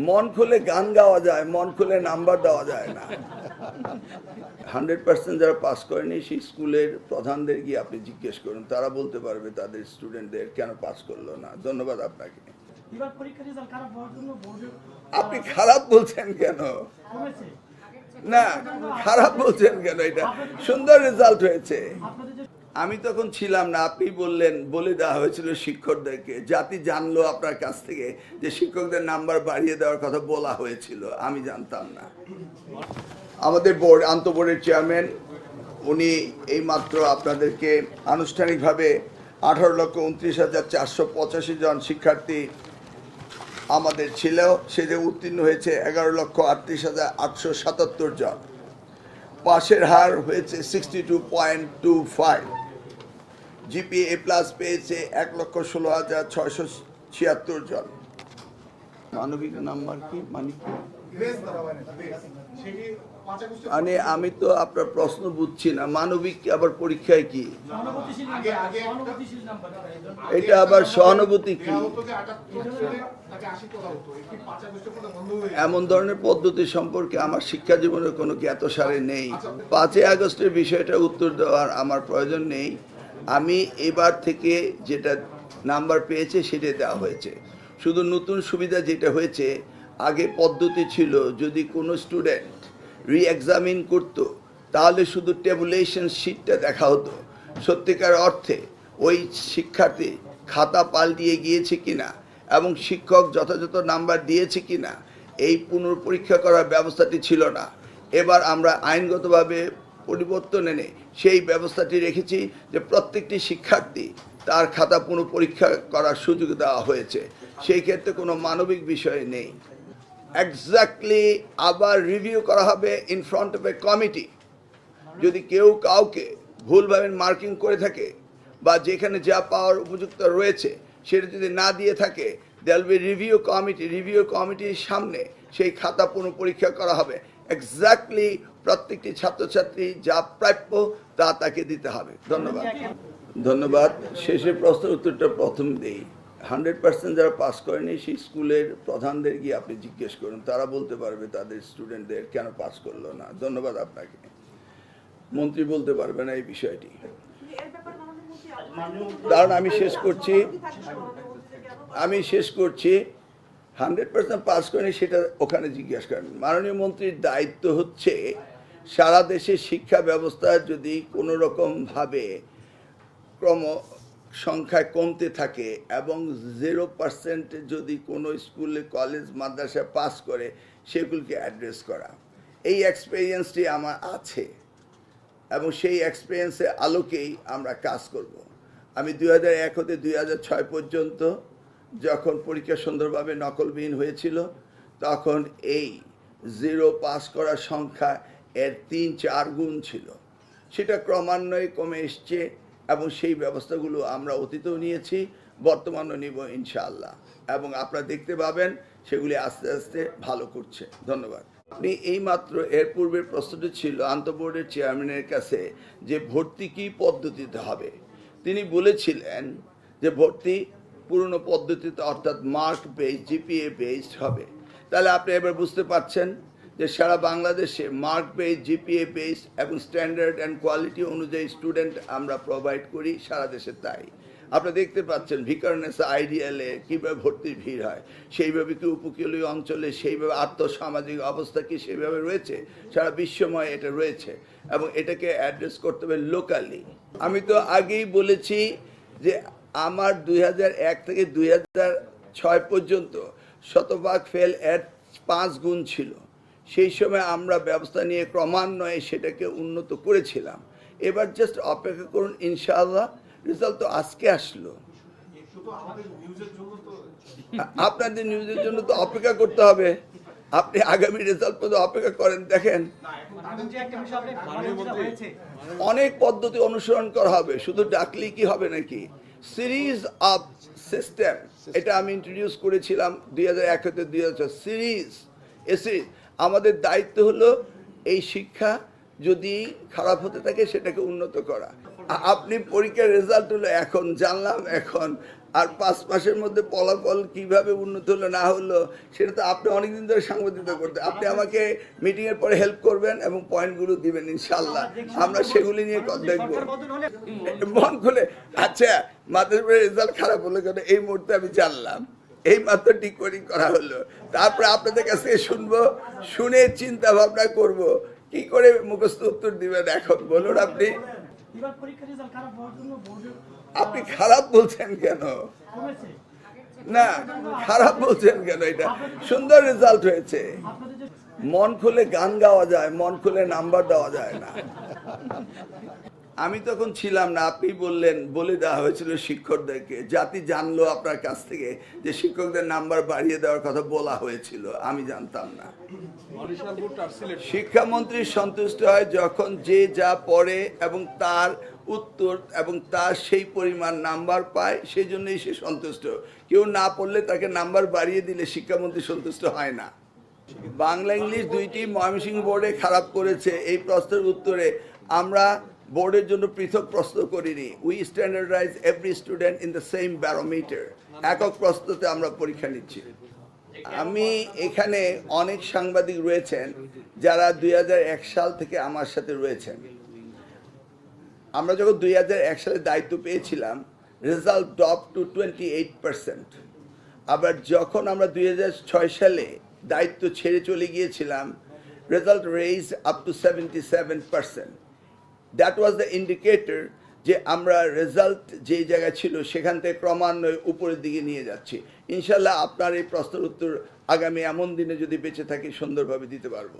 মন খুলে গান গাওয়া যায়, মন খুলে নাম্বার দেওয়া যায় না। 100% যারা পাস করেনি সেই স্কুলের প্রধানদের গিয়ে আপনি জিজ্ঞেস করুন, তারা বলতে পারবে তাদের স্টুডেন্টদের কেন পাস করলো না। ধন্যবাদ আপনাকে। আপনি খারাপ বলছেন কেন? না, খারাপ বলছেন কেন? এটা সুন্দর রেজাল্ট হয়েছে। আমি তখন ছিলাম না, আপনি বললেন, বলে দেওয়া হয়েছিল শিক্ষকদেরকে। জাতি জানলো আপনার কাছ থেকে যে শিক্ষকদের নাম্বার বাড়িয়ে দেওয়ার কথা বলা হয়েছিল, আমি জানতাম না। আমাদের বোর্ড, আন্তঃবোর্ডের চেয়ারম্যান, উনি এইমাত্র আপনাদেরকে আনুষ্ঠানিকভাবে 18,29,485 জন শিক্ষার্থী আমাদের ছিল, সেটা উত্তীর্ণ হয়েছে 11,38,877 জন। পাশের হার হয়েছে 62.25। জিপিএ প্লাস পেয়েছে 1,16,676 জন। মানবিক নাম্বার কি মানে আমি তো আপনার প্রশ্ন বুঝছি না। মানবিক আবার পরীক্ষায় কি? এটা আবার সহানুভূতি কি? এমন ধরনের পদ্ধতি সম্পর্কে আমার শিক্ষা জীবনের কোনো জ্ঞাতসারে নেই। 5ই আগস্টের বিষয়টা উত্তর দেওয়ার আমার প্রয়োজন নেই। আমি এবার থেকে যেটা নাম্বার পেয়েছে সেটাই দেওয়া হয়েছে। শুধু নতুন সুবিধা যেটা হয়েছে, আগে পদ্ধতি ছিল যদি কোনো স্টুডেন্ট রি-এক্সামিন করতো তাহলে শুধু টেবুলেশন শিটটা দেখা হতো, সত্যিকার অর্থে ওই শিক্ষার্থী খাতা পাল্টিয়ে গিয়েছে কিনা এবং শিক্ষক যথাযথ নাম্বার দিয়েছে কিনা এই পুনর্পরীক্ষা করার ব্যবস্থাটি ছিল না। এবার আমরা আইনগতভাবে পরিবর্তন এনে সেই ব্যবস্থাটি রেখেছি যে প্রত্যেকটি শিক্ষার্থী তার খাতা পুনঃপরীক্ষা করার সুযোগ দেওয়া হয়েছে। সেই ক্ষেত্রে কোনো মানবিক বিষয় নেই। এক্স্যাক্টলি আবার রিভিউ করা হবে in front of A committee. যদি কেউ কাউকে ভুলভাবে মার্কিং করে থাকে বা যেখানে যা পাওয়ার উপযুক্ত রয়েছে সেটা যদি না দিয়ে থাকে, দেয়াল বি রিভিউ কমিটি। রিভিউ কমিটির সামনে সেই খাতা পুনঃপরীক্ষা করা হবে। এক্স্যাক্টলি প্রত্যেকটি ছাত্রছাত্রী যা প্রাপ্য তা তাকে দিতে হবে। ধন্যবাদ। শেষের প্রশ্নের উত্তরটা প্রথম দেই। 100% যারা পাস করেনি সেই স্কুলের প্রধানদের গিয়ে আপনি জিজ্ঞেস করুন, তারা বলতে পারবে তাদের স্টুডেন্টদের কেন পাস করলো না। ধন্যবাদ আপনাকে। মন্ত্রী বলতে পারবে না এই বিষয়টি। কারণ আমি শেষ করছি 100% পাস করেনি সেটা ওখানে জিজ্ঞেস করেন। মাননীয় মন্ত্রীর দায়িত্ব হচ্ছে সারা দেশে শিক্ষা ব্যবস্থা যদি কোনো রকমভাবে সংখ্যায় কমতে থাকে এবং 0% যদি কোনো স্কুলে কলেজ মাদ্রাসা পাস করে সেগুলিকে অ্যাড্রেস করা। এই এক্সপিরিয়েন্সটি আমার আছে এবং সেই এক্সপিরিয়েন্সের আলোকেই আমরা কাজ করব। আমি 2001 হতে 2006 পর্যন্ত যখন পরীক্ষা সুন্দরভাবে নকলবিহীন হয়েছিল, তখন এই 0 পাস করার সংখ্যা এর 3-4 গুণ ছিল। সেটা ক্রমান্বয়ে কমে এসছে এবং সেই ব্যবস্থাগুলো আমরা অতীতেও নিয়েছি, বর্তমানেও নিব ইনশাআল্লাহ। এবং আপনারা দেখতে পাবেন সেগুলি আস্তে আস্তে ভালো করছে। ধন্যবাদ। আপনি এইমাত্র এর পূর্বের প্রশ্নটি ছিল আন্তঃবোর্ডের চেয়ারম্যানের কাছে যে ভর্তি কী পদ্ধতিতে হবে। তিনি বলেছিলেন যে ভর্তি পুরনো পদ্ধতিতে, অর্থাৎ মার্ক বেসড, জিপিএ বেসড হবে। তাহলে আপনি এবার বুঝতে পারছেন যে সারা বাংলাদেশে মার্ক বেসড, জিপিএ বেসড এবং স্ট্যান্ডার্ড অ্যান্ড কোয়ালিটি অনুযায়ী স্টুডেন্ট আমরা প্রোভাইড করি সারা দেশে। তাই আপনারা দেখতে পাচ্ছেন ভিকারুননিসা আইডিয়ালে কীভাবে ভর্তির ভিড় হয়, সেইভাবে কি উপকূলীয় অঞ্চলে সেইভাবে আর্থসামাজিক অবস্থা কি সেইভাবে রয়েছে, সারা বিশ্বময় এটা রয়েছে এবং এটাকে অ্যাড্রেস করতে হবে লোকালি। আমি তো আগেই বলেছি যে আমার 2001 থেকে 2006 পর্যন্ত শতভাগ ফেল এর 5 গুণ ছিল। সেই সময় আমরা ব্যবস্থা নিয়ে ক্রমান্বয়ে সেটাকে উন্নত করেছিলাম। এবার জাস্ট অপেক্ষা করুন, ইনশাআল্লাহ। রেজাল্ট তো আজকে আসলো। আপনাদের নিউজের জন্য তো অপেক্ষা করতে হবে। আপনি আগামী রেজাল্ট পর্যন্ত অপেক্ষা করেন, দেখেন অনেক পদ্ধতি অনুসরণ করা হবে। শুধু ডাকলেই কি হবে নাকি? সিরিজ অফ সিস্টেম, এটা আমি ইন্ট্রোডিউস করেছিলাম 2001 হতে 2006। সিরিজ আমাদের দায়িত্ব হলো এই শিক্ষা যদি খারাপ হতে থাকে সেটাকে উন্নত করা। আপনি পরীক্ষার রেজাল্ট হলো এখন জানলাম, এখন আর 5 মাসের মধ্যে ফলাফল কিভাবে উন্নত হলো না হলো সেটা তো আপনি অনেকদিন ধরে সাংবাদিকতা করতে, আপনি আমাকে মিটিংয়ের পরে হেল্প করবেন এবং পয়েন্টগুলো দিবেন, ইনশাল্লাহ আমরা সেগুলি নিয়ে দেখব মন খুলে। আচ্ছা, মাদ্রাসার রেজাল্ট খারাপ হলো কেন এই মুহূর্তে আমি জানলাম, এই মাত্র ডিকোডিং করা হলো, তারপরে আপনাদের কাছ থেকে শুনবো, শুনে চিন্তা ভাবনা করব কি করে মুখস্থ উত্তর দিবেন। এখন বলুন আপনি আপনি খারাপ বলছেন কেন? না, খারাপ বলছেন কেন? এটা সুন্দর রেজাল্ট হয়েছে। মন খুলে গান গাওয়া যায়, মন খুলে নাম্বার দেওয়া যায় না। আমি তখন ছিলাম না, আপনি বললেন, বলে দেওয়া হয়েছিল শিক্ষকদেরকে, জাতি জানলো আপনার কাছ থেকে যে শিক্ষকদের নাম্বার বাড়িয়ে দেওয়ার কথা বলা হয়েছিল, আমি জানতাম না। শিক্ষামন্ত্রী সন্তুষ্ট হয় যখন যে যা পড়ে এবং তার উত্তর এবং তার সেই পরিমাণ নাম্বার পায়, সেই জন্যই সে সন্তুষ্ট। কেউ না পড়লে তাকে নাম্বার বাড়িয়ে দিলে শিক্ষামন্ত্রী সন্তুষ্ট হয় না। বাংলা ইংলিশ দুইটি ময়মনসিংহ বোর্ডে খারাপ করেছে, এই প্রশ্নের উত্তরে আমরা বোর্ডের জন্য পৃথক প্রশ্ন করিনি। We standardise every student in the same barometer, একক প্রশ্নতে আমরা পরীক্ষা নিচ্ছি। আমি এখানে অনেক সাংবাদিক রয়েছেন যারা 2001 সাল থেকে আমার সাথে রয়েছেন। আমরা যখন 2001 সালে দায়িত্ব পেয়েছিলাম, রেজাল্ট ড্রপ টু 28%। আবার যখন আমরা 2006 সালে দায়িত্ব ছেড়ে চলে গিয়েছিলাম, result raise up to 77%। That was the indicator যে আমরা রেজাল্ট যে জায়গায় ছিল সেখান থেকে ক্রমান্বয়ে উপরের দিকে নিয়ে যাচ্ছি। ইনশাল্লাহ আপনার এই প্রশ্নের উত্তর আগামী এমন দিনে যদি বেঁচে থাকি সুন্দরভাবে দিতে পারবো।